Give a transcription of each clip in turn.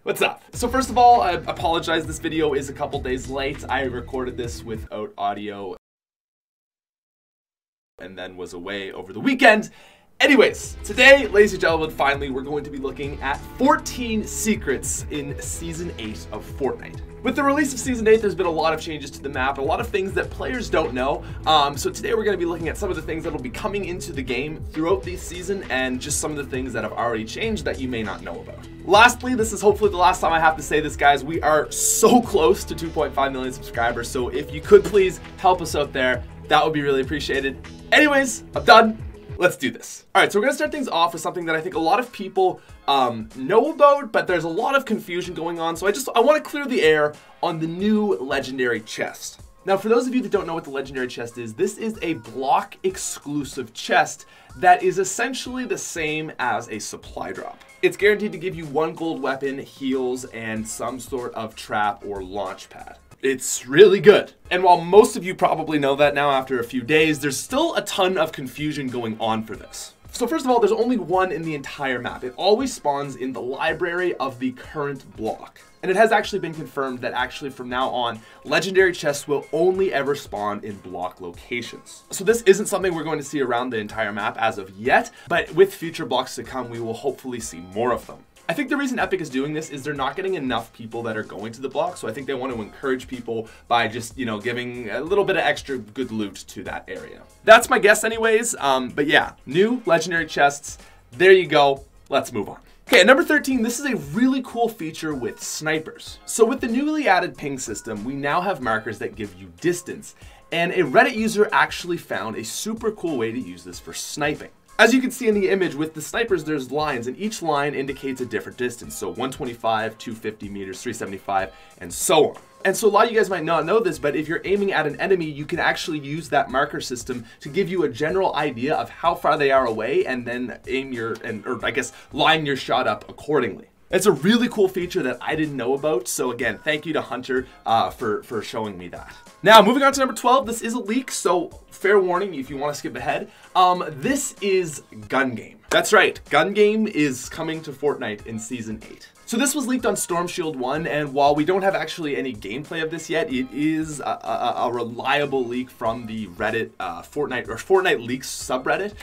What's up? So first of all, I apologize, this video is a couple days late. I recorded this without audio and then was away over the weekend. Anyways, today, ladies and gentlemen, finally, we're going to be looking at 14 secrets in Season 8 of Fortnite. With the release of Season 8, there's been a lot of changes to the map, a lot of things that players don't know. So today we're going to be looking at some of the things that will be coming into the game throughout the season and just some of the things that have already changed that you may not know about. Lastly, this is hopefully the last time I have to say this, guys. We are so close to 2.5 million subscribers, so if you could please help us out there, that would be really appreciated. Anyways, I'm done. Let's do this. All right, so we're gonna start things off with something that I think a lot of people know about, but there's a lot of confusion going on. So I want to clear the air on the new legendary chest. Now, for those of you that don't know what the legendary chest is, this is a block exclusive chest that is essentially the same as a supply drop. It's guaranteed to give you 1 gold weapon, heals, and some sort of trap or launch pad. It's really good. And while most of you probably know that now after a few days, there's still a ton of confusion going on for this. So first of all, there's only one in the entire map. It always spawns in the library of the current block. And it has actually been confirmed that actually from now on, legendary chests will only ever spawn in block locations. So this isn't something we're going to see around the entire map as of yet, but with future blocks to come, we will hopefully see more of them. I think the reason Epic is doing this is they're not getting enough people that are going to the block, so I think they want to encourage people by just, you know, giving a little bit of extra good loot to that area. That's my guess anyways, but yeah, new legendary chests, there you go, let's move on. Okay, at number 13, this is a really cool feature with snipers. So with the newly added ping system, we now have markers that give you distance, and a Reddit user actually found a super cool way to use this for sniping. As you can see in the image, with the snipers, there's lines, and each line indicates a different distance. So 125, 250 meters, 375, and so on. And so a lot of you guys might not know this, but if you're aiming at an enemy, you can actually use that marker system to give you a general idea of how far they are away and then line your shot up accordingly. It's a really cool feature that I didn't know about. So again, thank you to Hunter for showing me that. Now, moving on to number 12, this is a leak, so fair warning if you want to skip ahead. This is Gun Game. That's right, Gun Game is coming to Fortnite in Season 8. So this was leaked on Storm Shield 1, and while we don't have actually any gameplay of this yet, it is a reliable leak from the Reddit Fortnite Leaks subreddit.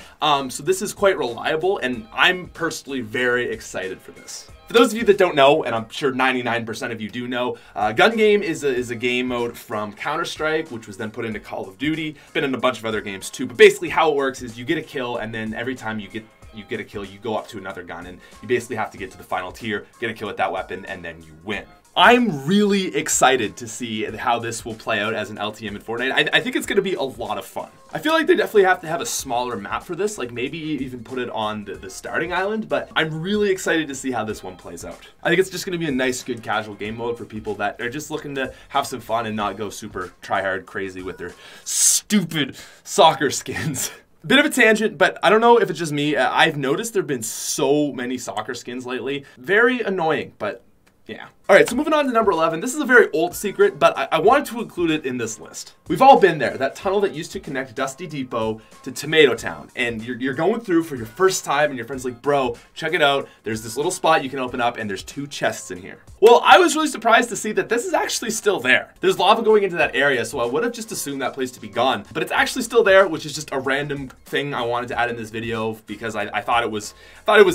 So this is quite reliable, and I'm personally very excited for this. For those of you that don't know, and I'm sure 99% of you do know, Gun Game is a game mode from Counter-Strike, which was then put into Call of Duty, been in a bunch of other games too, but basically how it works is you get a kill, and then every time you get a kill, you go up to another gun, and you basically have to get to the final tier, get a kill with that weapon, and then you win. I'm really excited to see how this will play out as an LTM in Fortnite. I think it's going to be a lot of fun. I feel like they definitely have to have a smaller map for this, like maybe even put it on the starting island, but I'm really excited to see how this one plays out. I think it's just going to be a nice, good casual game mode for people that are just looking to have some fun and not go super try-hard crazy with their stupid soccer skins. Bit of a tangent, but I don't know if it's just me. I've noticed there have been so many soccer skins lately. Very annoying, but yeah. All right, so moving on to number 11. This is a very old secret, but I wanted to include it in this list. We've all been there, that tunnel that used to connect Dusty Depot to Tomato Town. And you're going through for your first time, and your friend's like, bro, check it out. There's this little spot you can open up, and there's 2 chests in here. Well, I was really surprised to see that this is actually still there. There's lava going into that area, so I would have just assumed that place to be gone. But it's actually still there, which is just a random thing I wanted to add in this video because I thought it was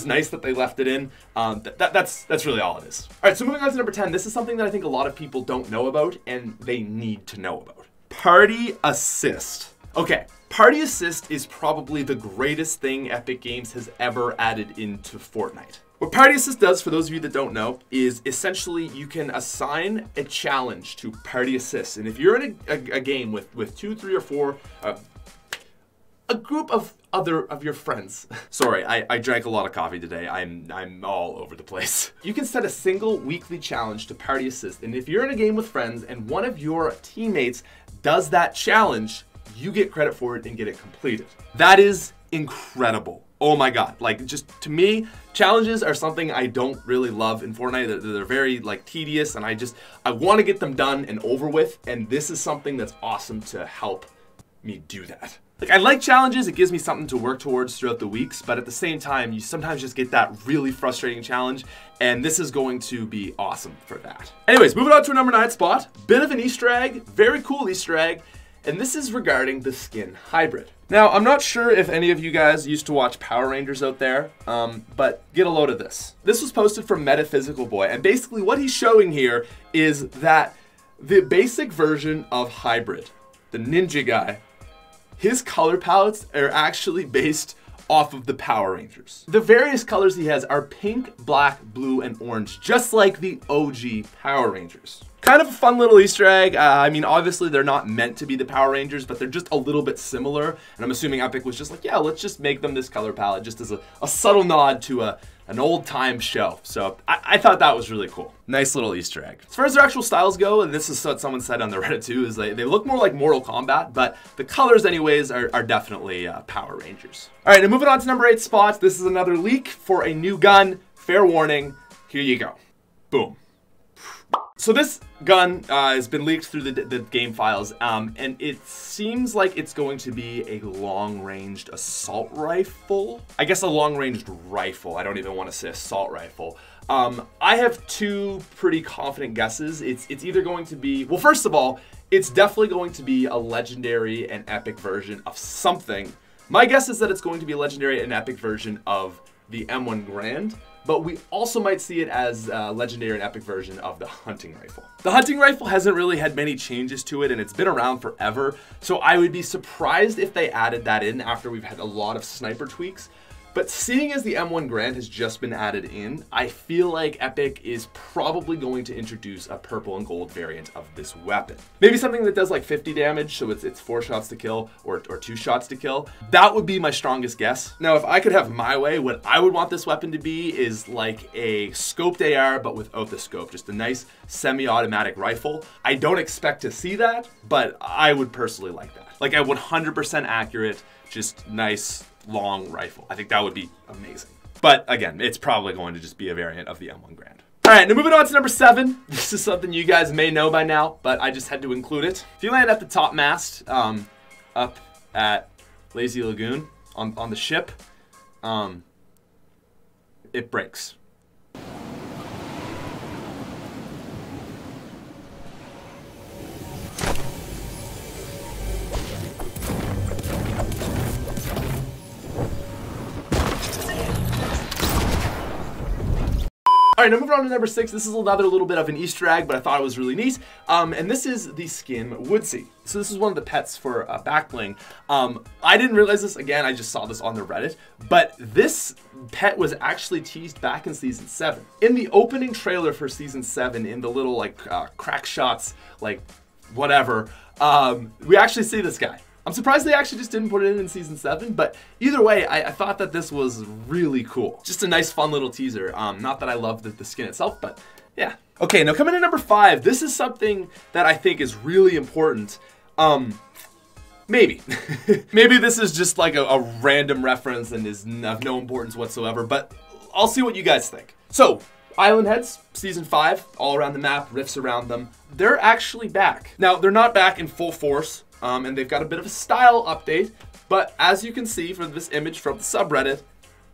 nice that they left it in. That's really all it is. All right, so moving on to number 10. This is something that I think a lot of people don't know about and they need to know about. Party Assist. Okay, Party Assist is probably the greatest thing Epic Games has ever added into Fortnite. What Party Assist does, for those of you that don't know, is essentially you can assign a challenge to Party Assist. And if you're in a game with 2, 3, or 4, a group of your friends. Sorry, I drank a lot of coffee today. I'm all over the place. You can set a single weekly challenge to Party Assist, and if you're in a game with friends and one of your teammates does that challenge, you get credit for it and get it completed. That is incredible. Oh my god, like, just to me, challenges are something I don't really love in Fortnite. They're very like tedious, and I want to get them done and over with, and this is something that's awesome to help me do that. Like, I like challenges, it gives me something to work towards throughout the weeks, but at the same time, you sometimes just get that really frustrating challenge, and this is going to be awesome for that. Anyways, moving on to a number 9 spot. Bit of an Easter egg, very cool Easter egg, and this is regarding the skin hybrid. Now, I'm not sure if any of you guys used to watch Power Rangers out there, but get a load of this. This was posted from Metaphysical Boy, and basically what he's showing here is that the basic version of Hybrid, the ninja guy, his color palettes are actually based off of the Power Rangers. The various colors he has are pink, black, blue, and orange, just like the OG Power Rangers. Kind of a fun little Easter egg. I mean, obviously they're not meant to be the Power Rangers, but they're just a little bit similar. And I'm assuming Epic was just like, yeah, let's just make them this color palette, just as a subtle nod to an old time show. So I thought that was really cool. Nice little Easter egg. As far as their actual styles go, and this is what someone said on the Reddit too, is they look more like Mortal Kombat, but the colors anyways are definitely Power Rangers. All right, and moving on to number 8 spots. This is another leak for a new gun. Fair warning, here you go. Boom. So this gun has been leaked through the game files, and it seems like it's going to be a long-ranged assault rifle. I guess a long-ranged rifle. I don't even want to say assault rifle. I have 2 pretty confident guesses. It's either going to be, well, first of all, it's definitely going to be a legendary and epic version of something. My guess is that it's going to be a legendary and epic version of the M1 Garand. But we also might see it as a legendary and epic version of the hunting rifle. The hunting rifle hasn't really had many changes to it, and it's been around forever, so I would be surprised if they added that in after we've had a lot of sniper tweaks. But seeing as the M1 Garand has just been added in, I feel like Epic is probably going to introduce a purple and gold variant of this weapon. Maybe something that does like 50 damage, so it's 4 shots to kill or 2 shots to kill. That would be my strongest guess. Now, if I could have my way, what I would want this weapon to be is like a scoped AR, but without the scope, just a nice semi-automatic rifle. I don't expect to see that, but I would personally like that. Like a 100% accurate, just nice, long rifle. I think that would be amazing. But again, it's probably going to just be a variant of the M1 Garand. All right, now moving on to number 7. This is something you guys may know by now, but I just had to include it. If you land at the top mast, up at Lazy Lagoon on the ship, it breaks. All right, now moving on to number 6. This is another little bit of an Easter egg, but I thought it was really neat. And this is the skin Woodsy. So this is one of the pets for Backbling. I didn't realize this, again, I just saw this on the Reddit, but this pet was actually teased back in Season 7. In the opening trailer for Season 7, in the little like crack shots, like whatever, we actually see this guy. I'm surprised they actually just didn't put it in Season 7, but either way, I thought that this was really cool. Just a nice, fun little teaser. Not that I love the skin itself, but yeah. Okay, now coming in number 5, this is something that I think is really important. Maybe. Maybe this is just like a random reference and is of no importance whatsoever, but I'll see what you guys think. So, Iowan Heads, Season 5, all around the map, riffs around them. They're actually back. Now, they're not back in full force. And they've got a bit of a style update, but as you can see from this image from the subreddit,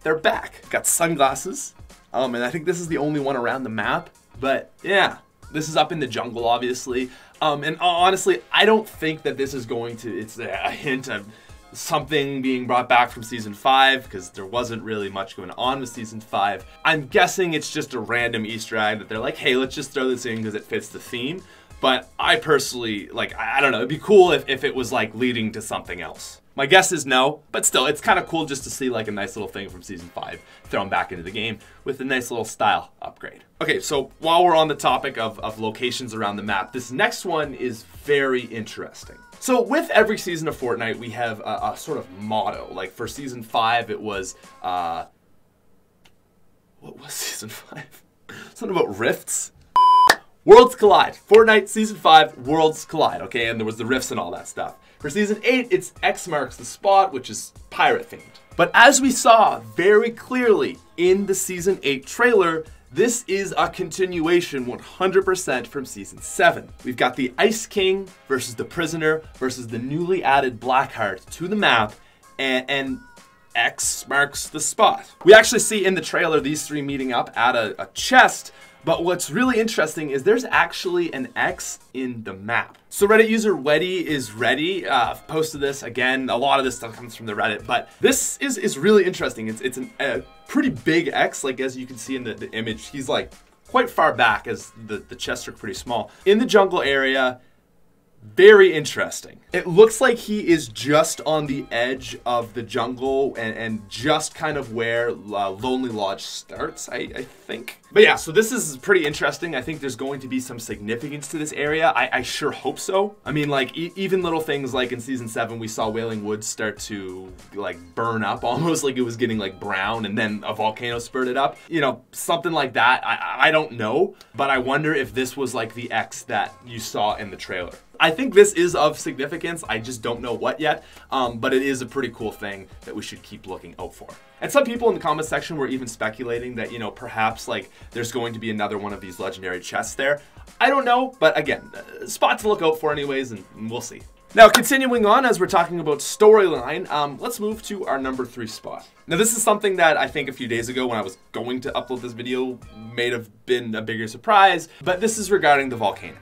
they're back. Got sunglasses, and I think this is the only one around the map, but yeah, this is up in the jungle, obviously. And honestly, I don't think that this is going to, it's a hint of something being brought back from Season 5, because there wasn't really much going on with Season 5. I'm guessing it's just a random Easter egg that they're like, hey, let's just throw this in because it fits the theme. But I personally, like, I don't know, it'd be cool if it was like leading to something else. My guess is no, but still, it's kind of cool just to see like a nice little thing from Season 5 thrown back into the game with a nice little style upgrade. Okay, so while we're on the topic of locations around the map, this next one is very interesting. So with every season of Fortnite, we have a sort of motto. Like for Season 5, it was, what was Season 5? Something about rifts? Worlds collide. Fortnite Season 5, Worlds collide, okay? And there was the rifts and all that stuff. For Season 8, it's X marks the spot, which is pirate themed. But as we saw very clearly in the Season 8 trailer, This is a continuation 100% from Season 7. We've got the Ice King versus the Prisoner versus the newly added Blackheart to the map, and X marks the spot. We actually see in the trailer these three meeting up at a chest, but what's really interesting is there's actually an X in the map. So Reddit user Weddy is ready. Posted this again. A lot of this stuff comes from the Reddit, but this is really interesting. It's a pretty big X, like as you can see in the image. He's like quite far back as the chests are pretty small. In the jungle area, very interesting. It looks like he is just on the edge of the jungle and just kind of where Lonely Lodge starts, I think. But yeah, so this is pretty interesting. I think there's going to be some significance to this area. I sure hope so. I mean, like, even little things like in Season 7, we saw Wailing Woods start to, like, burn up, almost like it was getting, like, brown, and then a volcano spurted up. You know, something like that. I don't know, but I wonder if this was, like, the X that you saw in the trailer. I think this is of significance. I just don't know what yet, but it is a pretty cool thing that we should keep looking out for. And some people in the comment section were even speculating that, you know, perhaps like there's going to be another one of these legendary chests there. I don't know, but again, spot to look out for anyways, and we'll see. Now, continuing on, as we're talking about storyline, let's move to our number 3 spot. Now, this is something that I think a few days ago when I was going to upload this video may have been a bigger surprise, but this is regarding the volcano.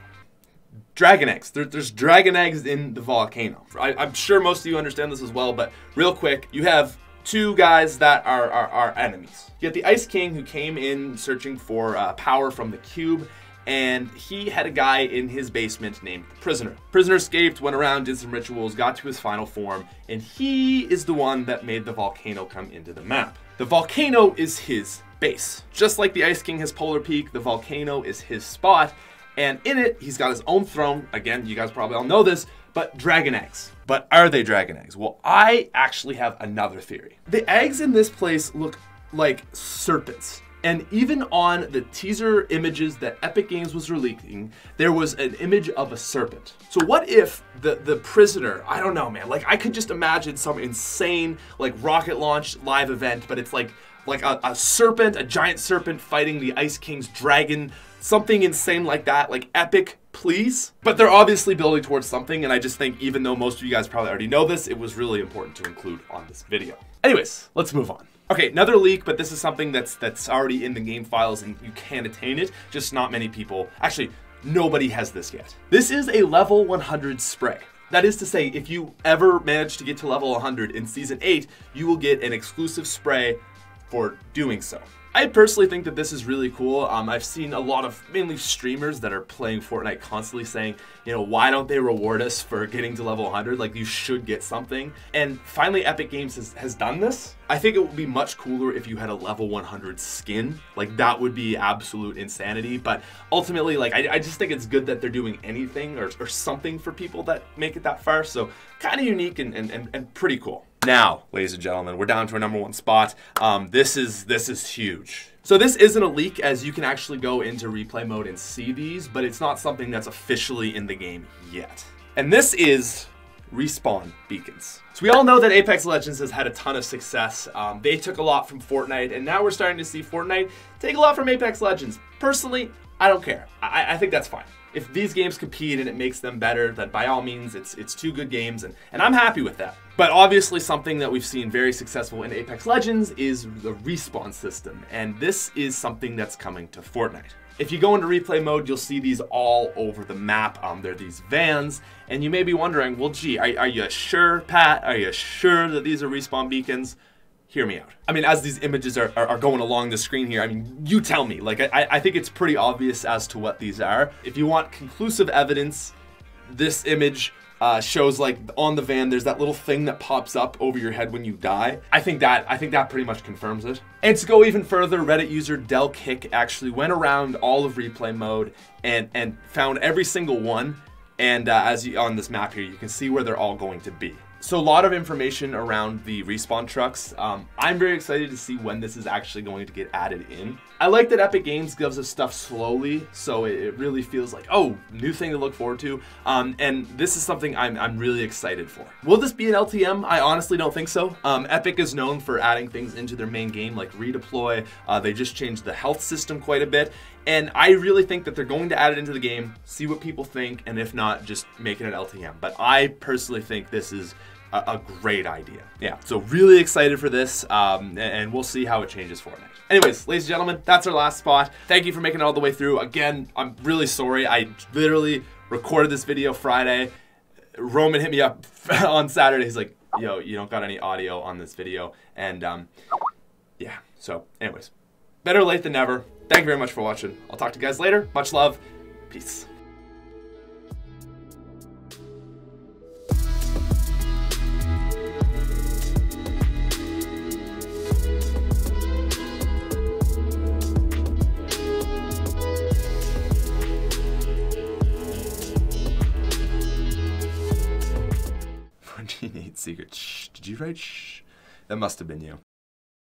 Dragon eggs. There's dragon eggs in the volcano. I'm sure most of you understand this as well, but real quick, you have two guys that are enemies. You got the Ice King, who came in searching for power from the cube, and he had a guy in his basement named the Prisoner. Prisoner escaped, went around, did some rituals, got to his final form, and he is the one that made the volcano come into the map. The volcano is his base. Just like the Ice King has Polar Peak, the volcano is his spot, and in it, he's got his own throne. Again, you guys probably all know this, but dragon eggs. But are they dragon eggs? Well, I actually have another theory. The eggs in this place look like serpents. And even on the teaser images that Epic Games was releasing, there was an image of a serpent. So what if the Prisoner, I don't know, man, like I could just imagine some insane like rocket launch live event, but it's like a serpent, a giant serpent fighting the Ice King's dragon, something insane like that, like epic, please. But they're obviously building towards something, and I just think even though most of you guys probably already know this, it was really important to include on this video. Anyways, let's move on. Okay, another leak, but this is something that's already in the game files and you can attain it, just not many people. Actually, nobody has this yet. This is a level 100 spray. That is to say, if you ever manage to get to level 100 in Season 8, you will get an exclusive spray for doing so. I personally think that this is really cool. I've seen a lot of mainly streamers that are playing Fortnite constantly saying, you know, why don't they reward us for getting to level 100? Like, you should get something. And finally, Epic Games has done this. I think it would be much cooler if you had a level 100 skin. Like, that would be absolute insanity. But ultimately, like, I just think it's good that they're doing anything or something for people that make it that far. So kind of unique and pretty cool. Now, ladies and gentlemen, we're down to our number 1 spot. This is huge. So this isn't a leak, as you can actually go into replay mode and see these, but it's not something that's officially in the game yet. And this is respawn beacons. So we all know that Apex Legends has had a ton of success. They took a lot from Fortnite, and now we're starting to see Fortnite take a lot from Apex Legends. Personally, I don't care. I think that's fine. If these games compete and it makes them better, then by all means, it's two good games, and I'm happy with that. But obviously something that we've seen very successful in Apex Legends is the respawn system, and this is something that's coming to Fortnite. If you go into replay mode, you'll see these all over the map. They're these vans, and you may be wondering, well, gee, are you sure, Pat? Are you sure that these are respawn beacons? Hear me out. I mean, as these images are going along the screen here, I mean, you tell me. Like, I think it's pretty obvious as to what these are. If you want conclusive evidence, this image shows, like, on the van, there's that little thing that pops up over your head when you die. I think that pretty much confirms it. And to go even further, Reddit user Del Kick actually went around all of replay mode and found every single one. And on this map here, you can see where they're all going to be. So a lot of information around the respawn trucks. I'm very excited to see when this is actually going to get added in. I like that Epic Games gives us stuff slowly, so it really feels like, oh, new thing to look forward to. And this is something I'm really excited for. Will this be an LTM? I honestly don't think so. Epic is known for adding things into their main game, like redeploy. They just changed the health system quite a bit. And I really think that they're going to add it into the game, see what people think, and if not, just make it an LTM. But I personally think this is a great idea. Yeah, so really excited for this, and we'll see how it changes Fortnite. Anyways, ladies and gentlemen, that's our last spot. Thank you for making it all the way through. Again, I'm really sorry. I literally recorded this video Friday. Roman hit me up on Saturday. He's like, yo, you don't got any audio on this video. And yeah, so anyways, better late than never. Thank you very much for watching. I'll talk to you guys later. Much love. Peace. Secret. Shh. Did you write shh? That must have been you.